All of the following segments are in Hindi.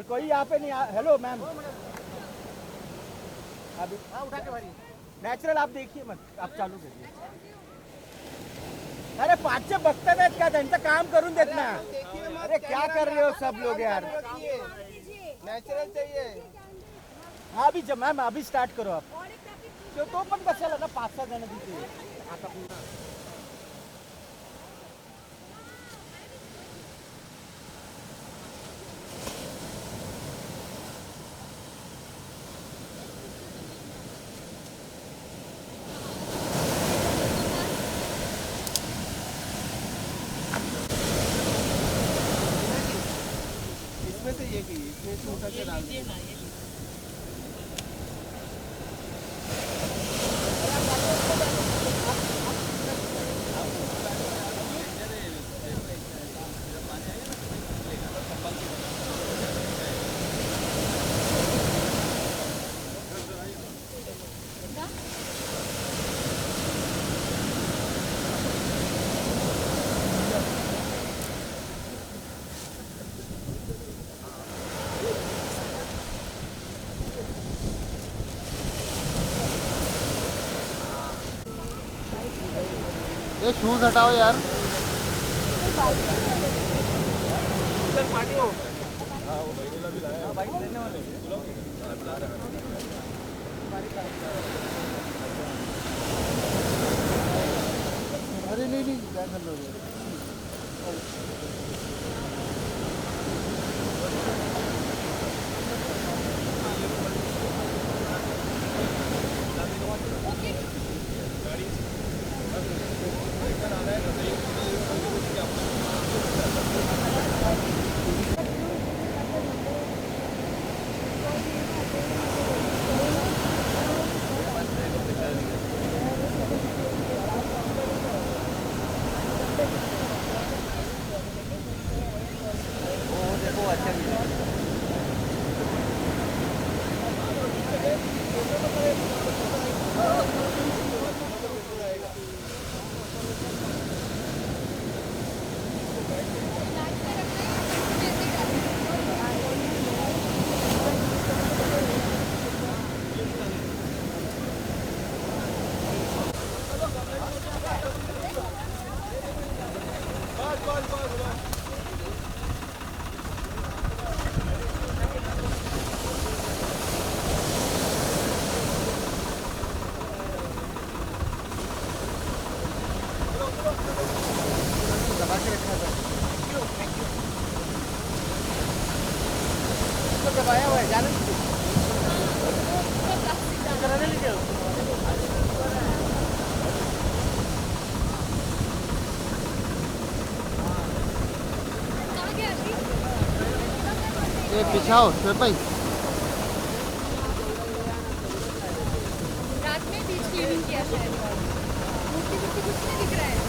और कोई यहाँ पे नहीं। हेलो मैम, अभी हाँ उठा के भरी। नॅचरल आप देखिए मत, आप चालू करिए. अरे पाचशे बघतात आहेत का, त्यांचं काम करून देत ना. अरे क्या कर रहे हो सब लोग यार. नेचुरल चाहिए. हाँ अभी मैम अभी स्टार्ट करो आप. तो पण बसायला ना 5-6 जण तिथे. आता इसमें से ये की इसमें से उठा के डाल दीजिए. ये शूज हटाओ यार. पार्टी हो. अरे नहीं क्या कर लो. दबाया हुआ है जाने कराने लीजिए. ये पिछाओ फिर भाई. रात में बीच क्लीनिंग किया शायद. मूर्ति कुछ नहीं दिख रहा है.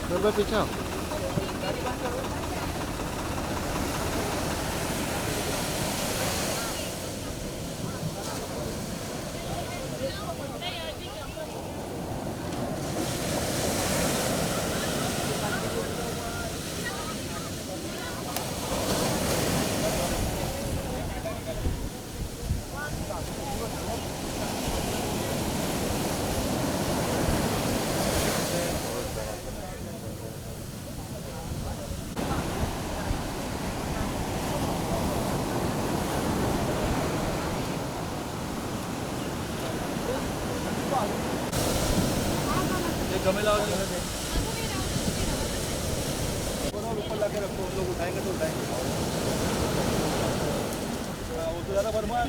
फिर भाई पिछाओ. गमेला ऊपर ला के रखो. लोग उठाएंगे तो उठाएंगे. वो तो ज़्यादा बर्मा है.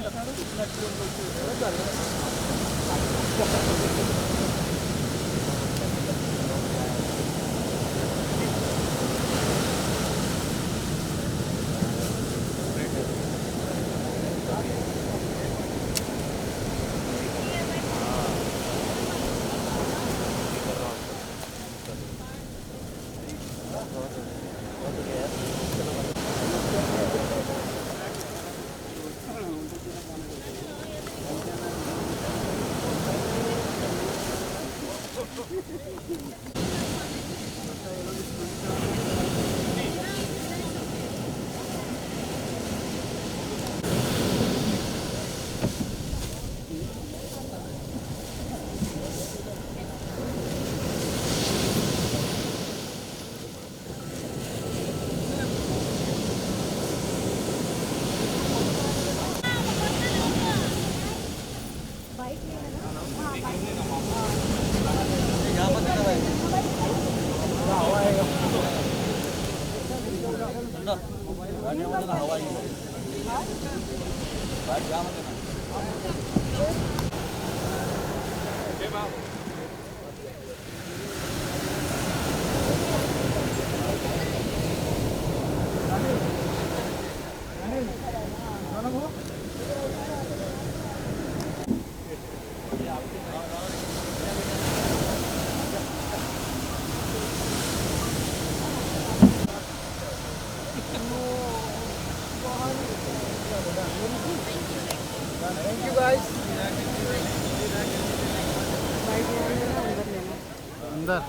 अंदर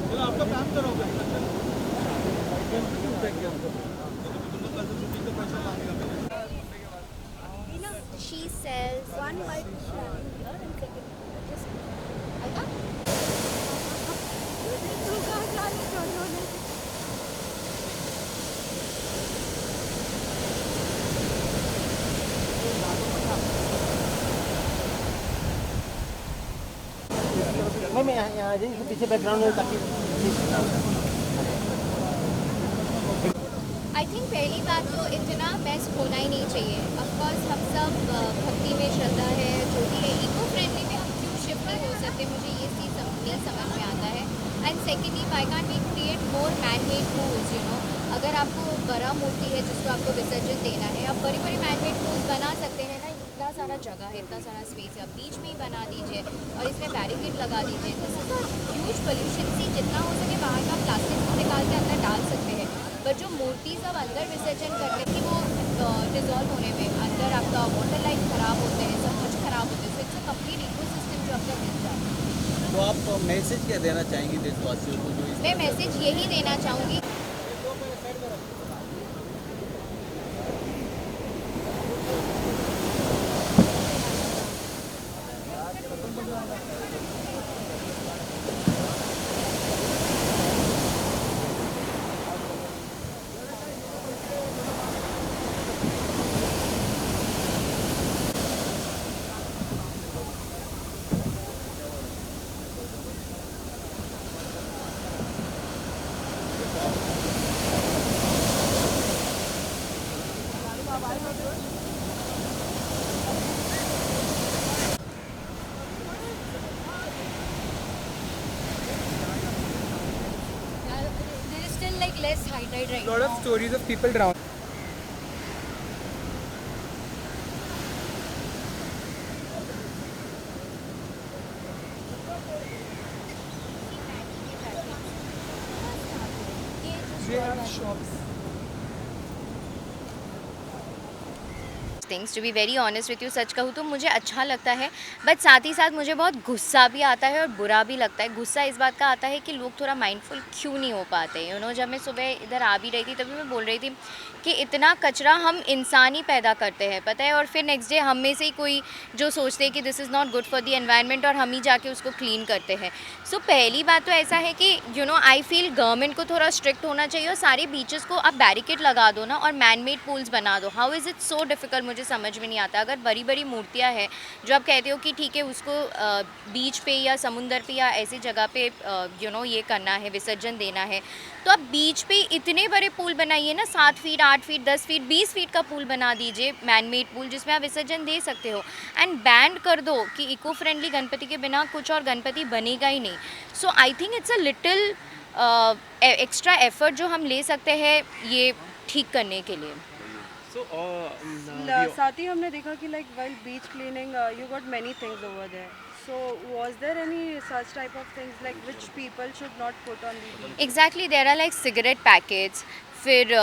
चलो आपका काम करो She sells one white shirt and second. मैं यहाँ आ जाइए पीछे बैकग्राउंड में ताकि आई थिंक पहली बात तो इतना बेस्ट होना ही नहीं चाहिए। ऑफकोर्स हम सब भक्ति में श्रद्धा है, जो भी है इको फ्रेंडली में हम क्यों शिफ्ट नहीं हो सकते, मुझे ये चीज़ नहीं समझ में आता है। And secondly why can't we create more man made pools, you know. अगर आपको बड़ा मूर्ति है जिसको आपको विसर्जन देना है, आप बड़ी बड़ी मैन मेड पूल्स बना सकते हैं ना। इतना सारा जगह है, इतना सारा स्पेस है, आप बीच में ही बना दीजिए और इसमें बैरिकेड लगा दीजिए। This is a huge pollution. सी जितना हो सके बाहर का प्लास्टिक को निकाल के अंदर डाल सकते हैं, बट जो मूर्ति सब अंदर विसर्जन करते हैं वो डिजॉल्व होने में अंदर आपका वाटर लाइन खराब होते हैं, सब कुछ खराब होते हैं। So it's a complete ecosystem जो आपका मिल जाता है। तो आप मैसेज क्या देना चाहेंगी देशवासियों को जो मैं मैसेज यही देना चाहूँगी, there is still like less high tide right lot now. of stories of people drown. They have shops. Things to be very honest with you, सच कहूँ तो मुझे अच्छा लगता है, बट साथ ही साथ मुझे बहुत गुस्सा भी आता है और बुरा भी लगता है। गुस्सा इस बात का आता है कि लोग थोड़ा माइंडफुल क्यों नहीं हो पाते, यू नो। जब मैं सुबह इधर आ भी रही थी तभी मैं बोल रही थी कि इतना कचरा हम इंसान ही पैदा करते हैं, पता है, और फिर नेक्स्ट डे हम में से ही कोई जो सोचते हैं कि this is not good for the environment और हम ही जाके उसको क्लीन करते हैं। सो पहली बात तो ऐसा है कि you know I feel government को थोड़ा स्ट्रिक्ट होना चाहिए और सारे बीचेस को आप बैरिकेड लगा दो ना और मैन मेड पूल्स बना दो। How is it so difficult, मुझे मुझे समझ में नहीं आता। अगर बड़ी बड़ी मूर्तियाँ हैं जो आप कहते हो कि ठीक है उसको बीच पे या समुंदर पे या ऐसी जगह पे ये करना है, विसर्जन देना है, तो आप बीच पे इतने बड़े पूल बनाइए ना, 7 फीट 8 फीट 10 फीट 20 फीट का पूल बना दीजिए, मैन मेड पूल, जिसमें आप विसर्जन दे सकते हो। एंड बैंड कर दो कि इको फ्रेंडली गणपति के बिना कुछ और गणपति बनेगा ही नहीं। So I think it's a little extra effort जो हम ले सकते हैं ये ठीक करने के लिए। So, साथ ही हमने देखा कि like while beach cleaning, you got many things over there. So was there any such type of things like which people should not put on the beach? Exactly there are like cigarette packets, फिर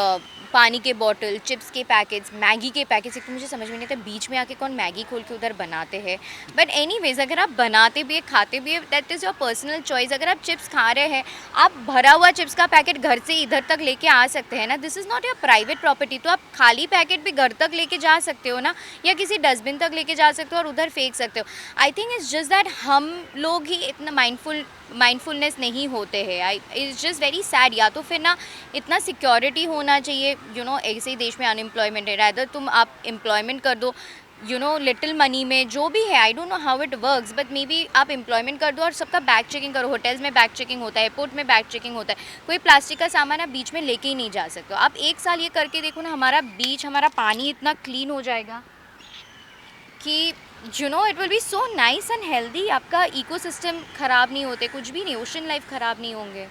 पानी के बॉटल, चिप्स के पैकेट्स, मैगी के पैकेट्स। एक तो मुझे समझ में नहीं आता बीच में आके कौन मैगी खोल के उधर बनाते हैं। बट एनीवेज अगर आप बनाते भी है खाते भी है that is your personal choice. अगर आप चिप्स खा रहे हैं, आप भरा हुआ चिप्स का पैकेट घर से इधर तक लेके आ सकते हैं ना, this is not your private property. तो आप खाली पैकेट भी घर तक लेके जा सकते हो ना, या किसी डस्टबिन तक लेके जा सकते हो और उधर फेंक सकते हो। आई थिंक इट्स जस्ट दैट हम लोग ही इतना माइंडफुलनेस नहीं होते हैं। I it's just very sad. या तो फिर ना इतना सिक्योरिटी होना चाहिए, ऐसे ही देश में अनएम्प्लॉयमेंट है, रादर तुम आप एम्प्लॉयमेंट कर दो लिटिल मनी में, जो भी है। I don't know how it works, but may be आप एम्प्लॉयमेंट कर दो और सबका बैग चेकिंग करो। होटल्स में बैग चेकिंग होता है, एयरपोर्ट में बैग चेकिंग होता है। कोई प्लास्टिक का सामान आप बीच में लेके ही नहीं जा सकते हो। आप एक साल ये करके देखो ना, हमारा बीच, हमारा पानी इतना क्लीन हो जाएगा कि it will be so nice and healthy. आपका इकोसिस्टम ख़राब नहीं होते, कुछ भी नहीं, ओशन लाइफ ख़राब नहीं होंगे।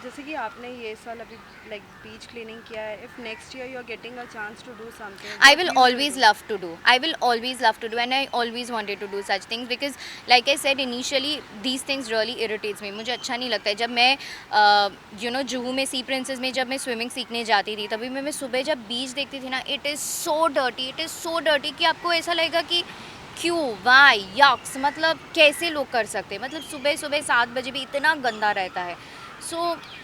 जैसे कि आपने ये साल अभी like beach cleaning किया है, if next year you are getting a chance to do something, I what will you will always do? love to do. I will always love to do, and I always wanted to do such things because, like I said initially, these things really irritates me. मुझे अच्छा नहीं लगता है। जब मैं जुहू में सी प्रिंसेस में जब मैं स्विमिंग सीखने जाती थी, तभी मैं सुबह जब बीच देखती थी ना, इट इज़ सो डर्टी कि आपको ऐसा लगेगा कि क्यों, वाई, यक्स, मतलब कैसे लोग कर सकते हैं। मतलब सुबह 7 बजे भी इतना गंदा रहता है। सो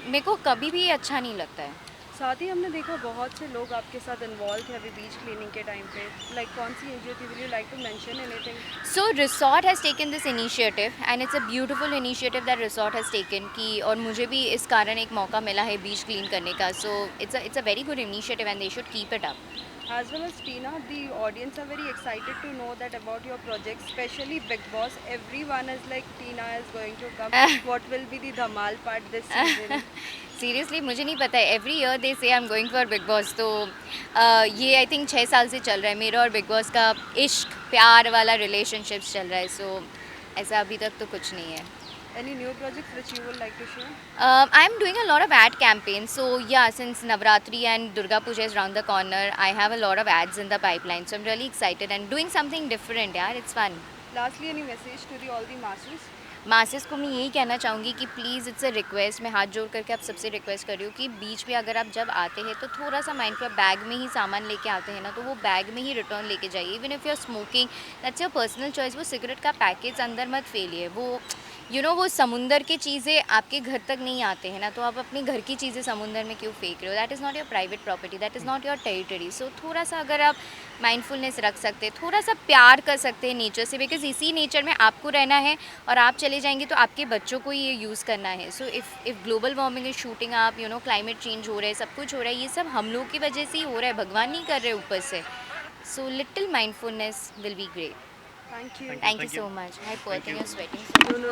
मेरे को कभी भी अच्छा नहीं लगता है। साथ ही हमने देखा बहुत से लोग आपके साथ इन्वॉल्व थे अभी बीच क्लीनिंग के टाइम पे, लाइक कौन सी एनजीओ थी? Will you like to mention anything? So resort has taken this initiative and it's a beautiful initiative that resort has taken कि, और मुझे भी इस कारण एक मौका मिला है बीच क्लीन करने का। So it's a very good initiative and they should keep it up. As well as Tina, the audience are very excited to know that about your project, especially Big Boss. Everyone is like, Tina is going to come. What will be the Dhamaal part this season? Seriously मुझे नहीं पता है। एवरी ईयर दे से I am going for big boss. तो ये आई थिंक 6 साल से चल रहा है मेरा और बिग बॉस का इश्क प्यार वाला रिलेशनशिप्स चल रहा है। सो ऐसा अभी तक तो कुछ नहीं है। Any new projects which you would like to share? I am doing a lot of ad campaigns. So yeah, since Navratri and Durga Puja is around the corner, I have a lot of ads in the pipeline. So I'm really excited and doing something different. Yeah, it's fun. Lastly, any message to all the masses? Masses को मैं यही कहना चाहूँगी कि प्लीज़ इट्स अ रिक्वेस्ट, मैं हाथ जोड़ करके आप सबसे रिक्वेस्ट कर रही हूँ कि बीच पे अगर आप जब आते हैं तो थोड़ा सा माइंड पर बैग में ही सामान लेके आते हैं ना, तो वो बैग में ही रिटर्न लेके जाइए। Even if you are smoking, that's your personal choice. वो सिगरेट का पैकेज अंदर मत फेलिए। वो वो समुंदर की चीज़ें आपके घर तक नहीं आते हैं ना, तो आप अपने घर की चीज़ें समुंदर में क्यों फेंक रहे हो? That is not your private property, that is not your territory. So थोड़ा सा अगर आप माइंडफुलनेस रख सकते हैं, थोड़ा सा प्यार कर सकते हैं नेचर से, बिकॉज इसी नेचर में आपको रहना है और आप चले जाएंगे तो आपके बच्चों को ये यूज़ करना है। So if global warming is shooting आप, क्लाइमेट चेंज हो रहा है, सब कुछ हो रहा है, ये सब हम लोग की वजह से ही हो रहा है, भगवान नहीं कर रहे ऊपर से। So little mindfulness will be great. Thank you. Thank you so much. Hi, poor thing, you're sweating.